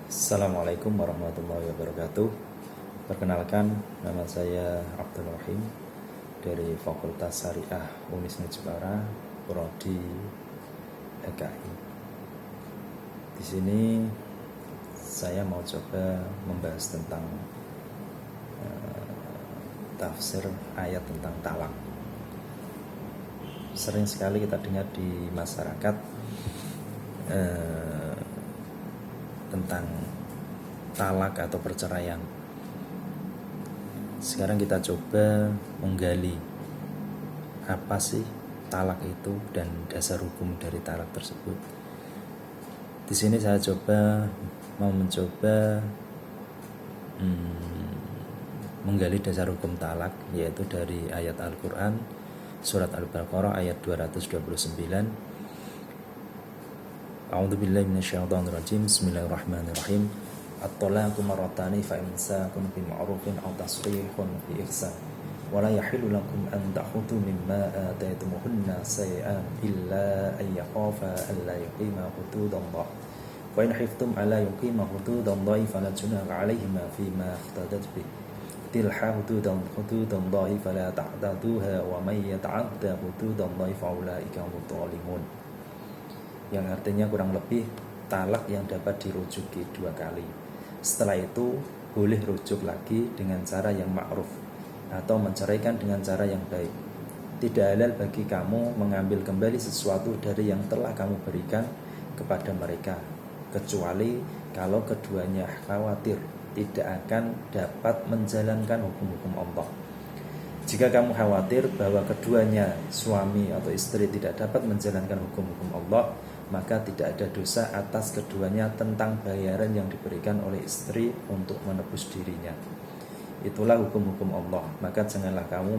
Assalamualaikum warahmatullahi wabarakatuh. Perkenalkan, nama saya Abdul Rahim dari Fakultas Syariah Unisme Jepara, Prodi EKI. Di sini saya mau coba membahas tentang tafsir ayat tentang talak. Sering sekali kita dengar di masyarakat tentang talak atau perceraian. Sekarang kita coba menggali apa sih talak itu dan dasar hukum dari talak tersebut. Di sini saya mau mencoba menggali dasar hukum talak, yaitu dari ayat Al-Quran surat Al-Baqarah ayat 229. A'udzubillahi minasyaitonirrajim. Bismillahirrahmanirrahim. At-talaqu marratani fa imsakun bima'rufin aw tasrihun bi ihsan. Wa la yahillu lakum an ta'khudhu mimma ataytumuhunna shay'an illa an yakhafa an la yuqima hududallah. Wa in khiftum alla yuqima hududallahi fala junaha 'alayhima fima ikhtadat bih. Tilha hududallahi fala ta'taduha wa may yata'adda hududallahi fa ulaika humudz zalimun. Yang artinya kurang lebih talak yang dapat dirujuki 2 kali. Setelah itu boleh rujuk lagi dengan cara yang ma'ruf atau menceraikan dengan cara yang baik. Tidak halal bagi kamu mengambil kembali sesuatu dari yang telah kamu berikan kepada mereka, kecuali kalau keduanya khawatir tidak akan dapat menjalankan hukum-hukum Allah. Jika kamu khawatir bahwa keduanya suami atau istri tidak dapat menjalankan hukum-hukum Allah, maka tidak ada dosa atas keduanya tentang bayaran yang diberikan oleh istri untuk menebus dirinya. Itulah hukum-hukum Allah, maka janganlah kamu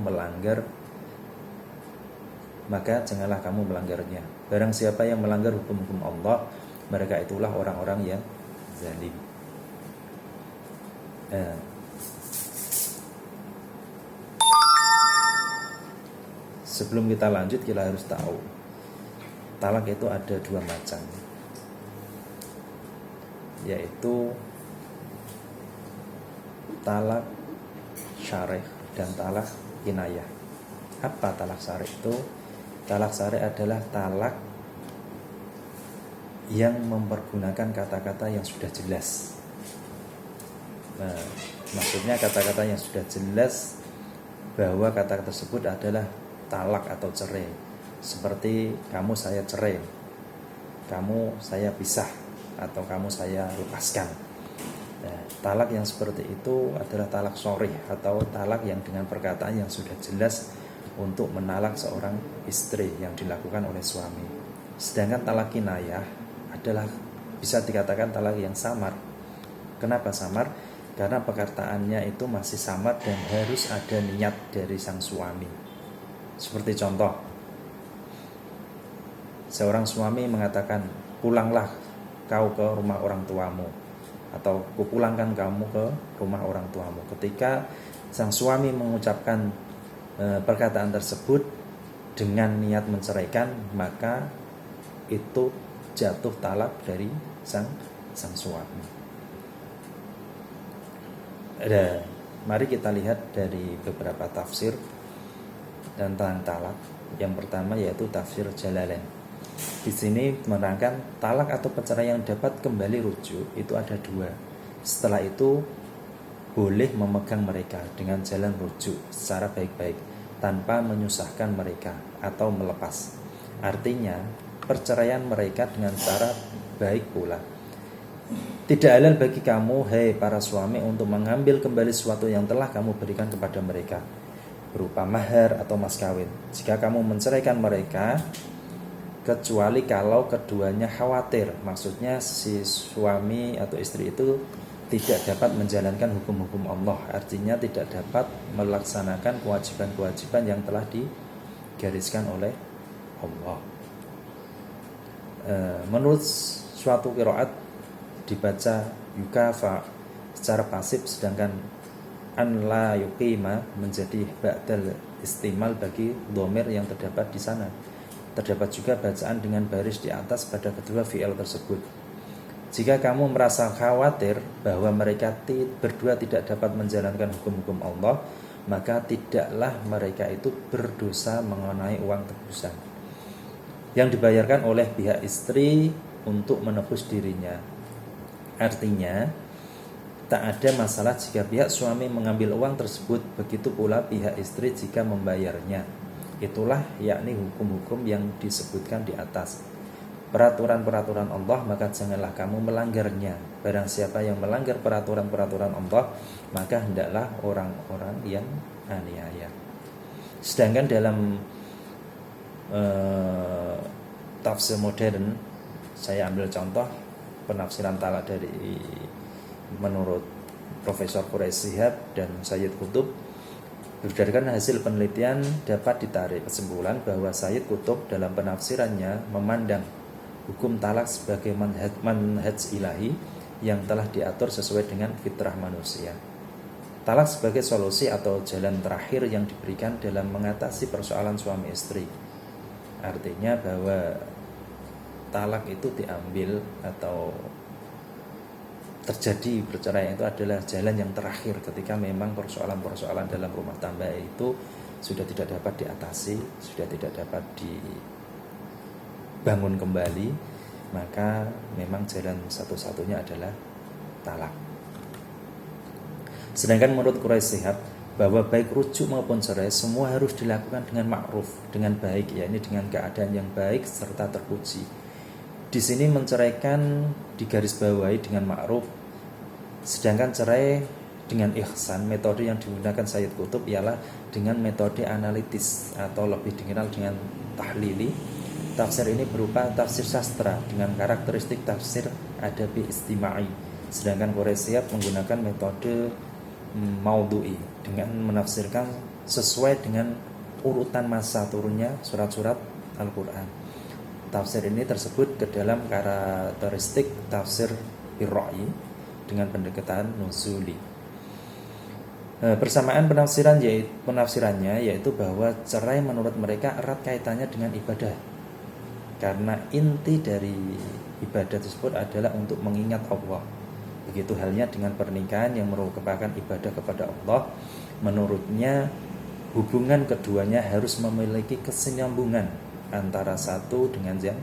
melanggarnya. Barang siapa yang melanggar hukum-hukum Allah, mereka itulah orang-orang yang zalim. Sebelum kita lanjut, kita harus tahu talak itu ada 2 macam, yaitu talak syarih dan talak kinayah. Apa talak syarih itu? Talak syarih adalah talak yang mempergunakan kata-kata yang sudah jelas. Maksudnya kata-kata yang sudah jelas bahwa kata tersebut adalah talak atau cerai. Seperti kamu saya cerai, kamu saya pisah, atau kamu saya lepaskan. Talak yang seperti itu adalah talak sharih atau talak yang dengan perkataan yang sudah jelas untuk menalak seorang istri yang dilakukan oleh suami. Sedangkan talak kinayah adalah bisa dikatakan talak yang samar. Kenapa samar? Karena perkataannya itu masih samar dan harus ada niat dari sang suami. Seperti contoh, seorang suami mengatakan, pulanglah kau ke rumah orang tuamu, atau kupulangkan kamu ke rumah orang tuamu. Ketika sang suami mengucapkan perkataan tersebut dengan niat menceraikan, maka itu jatuh talak dari sang suami. Mari kita lihat dari beberapa tafsir tentang talak. Yang pertama yaitu tafsir Jalalain. Di sini menerangkan talak atau perceraian yang dapat kembali rujuk itu ada 2. Setelah itu boleh memegang mereka dengan jalan rujuk secara baik-baik tanpa menyusahkan mereka atau melepas. Artinya perceraian mereka dengan cara baik pula. Tidak halal bagi kamu, hai para suami, untuk mengambil kembali sesuatu yang telah kamu berikan kepada mereka berupa mahar atau mas kawin jika kamu menceraikan mereka, kecuali kalau keduanya khawatir. Maksudnya si suami atau istri itu tidak dapat menjalankan hukum-hukum Allah, artinya tidak dapat melaksanakan kewajiban-kewajiban yang telah digariskan oleh Allah. Menurut suatu qiraat dibaca yukafa secara pasif, sedangkan an la yuqima menjadi ba'dal istimal bagi dhamir yang terdapat di sana. Terdapat juga bacaan dengan baris di atas pada kedua fi'il tersebut. Jika kamu merasa khawatir bahwa mereka berdua tidak dapat menjalankan hukum-hukum Allah, maka tidaklah mereka itu berdosa mengenai uang tebusan yang dibayarkan oleh pihak istri untuk menebus dirinya. Artinya, tak ada masalah jika pihak suami mengambil uang tersebut, begitu pula pihak istri jika membayarnya. Itulah yakni hukum-hukum yang disebutkan di atas. Peraturan-peraturan Allah, maka janganlah kamu melanggarnya. Barang siapa yang melanggar peraturan-peraturan Allah, maka hendaklah orang-orang yang aniaya. Sedangkan dalam tafsir modern, saya ambil contoh penafsiran talak dari menurut Profesor Quraish Shihab dan Sayyid Qutb. Berdasarkan hasil penelitian dapat ditarik kesimpulan bahwa Sayyid Qutb dalam penafsirannya memandang hukum talak sebagai manhaj ilahi yang telah diatur sesuai dengan fitrah manusia. Talak sebagai solusi atau jalan terakhir yang diberikan dalam mengatasi persoalan suami istri. Artinya bahwa talak itu diambil atau terjadi perceraian itu adalah jalan yang terakhir ketika memang persoalan-persoalan dalam rumah tangga itu sudah tidak dapat diatasi, sudah tidak dapat dibangun kembali, maka memang jalan satu-satunya adalah talak. Sedangkan menurut Quraish Shihab bahwa baik rujuk maupun cerai semua harus dilakukan dengan ma'ruf, dengan baik, yakni dengan keadaan yang baik serta terpuji. Di sini menceraikan digarisbawahi dengan ma'ruf, sedangkan cerai dengan ihsan. Metode yang digunakan Sayyid Qutb ialah dengan metode analitis atau lebih dikenal dengan tahlili. Tafsir ini berupa tafsir sastra dengan karakteristik tafsir adabi istima'i. Sedangkan Quraish Shihab menggunakan metode maudhu'i dengan menafsirkan sesuai dengan urutan masa turunnya surat-surat Al-Quran. Tafsir ini tersebut ke dalam karakteristik tafsir birra'i dengan pendekatan nuzuli. Persamaan penafsirannya yaitu bahwa cerai menurut mereka erat kaitannya dengan ibadah. Karena inti dari ibadah tersebut adalah untuk mengingat Allah. Begitu halnya dengan pernikahan yang merupakan ibadah kepada Allah. Menurutnya hubungan keduanya harus memiliki kesinambungan antara satu dengan yang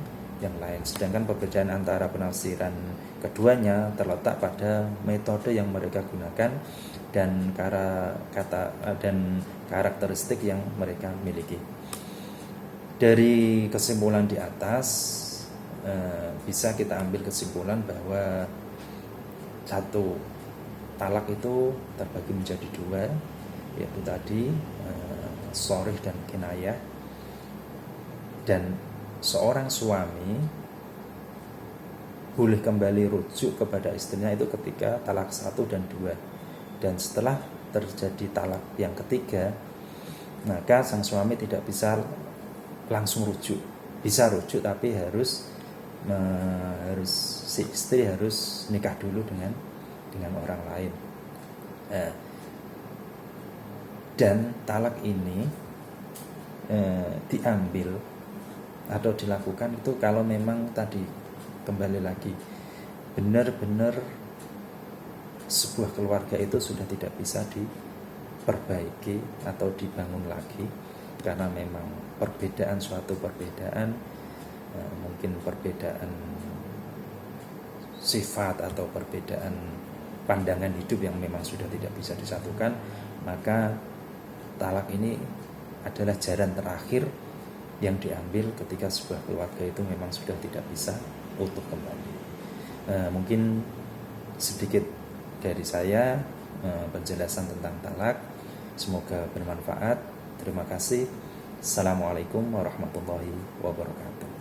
lain. Sedangkan perbedaan antara penafsiran keduanya terletak pada metode yang mereka gunakan dan karakteristik yang mereka miliki. Dari kesimpulan di atas bisa kita ambil kesimpulan bahwa satu, talak itu terbagi menjadi dua, yaitu tadi sharih dan kinayah. Dan seorang suami boleh kembali rujuk kepada istrinya itu ketika talak 1 dan 2. Dan setelah terjadi talak yang ketiga, maka sang suami tidak bisa langsung rujuk. Bisa rujuk tapi harus si istri harus nikah dulu dengan orang lain. Dan talak ini diambil atau dilakukan itu kalau memang tadi kembali lagi benar-benar sebuah keluarga itu sudah tidak bisa diperbaiki atau dibangun lagi karena memang suatu perbedaan mungkin perbedaan sifat atau perbedaan pandangan hidup yang memang sudah tidak bisa disatukan, maka talak ini adalah jalan terakhir yang diambil ketika sebuah keluarga itu memang sudah tidak bisa utuh kembali. Mungkin sedikit dari saya penjelasan tentang talak, semoga bermanfaat. Terima kasih. Assalamualaikum warahmatullahi wabarakatuh.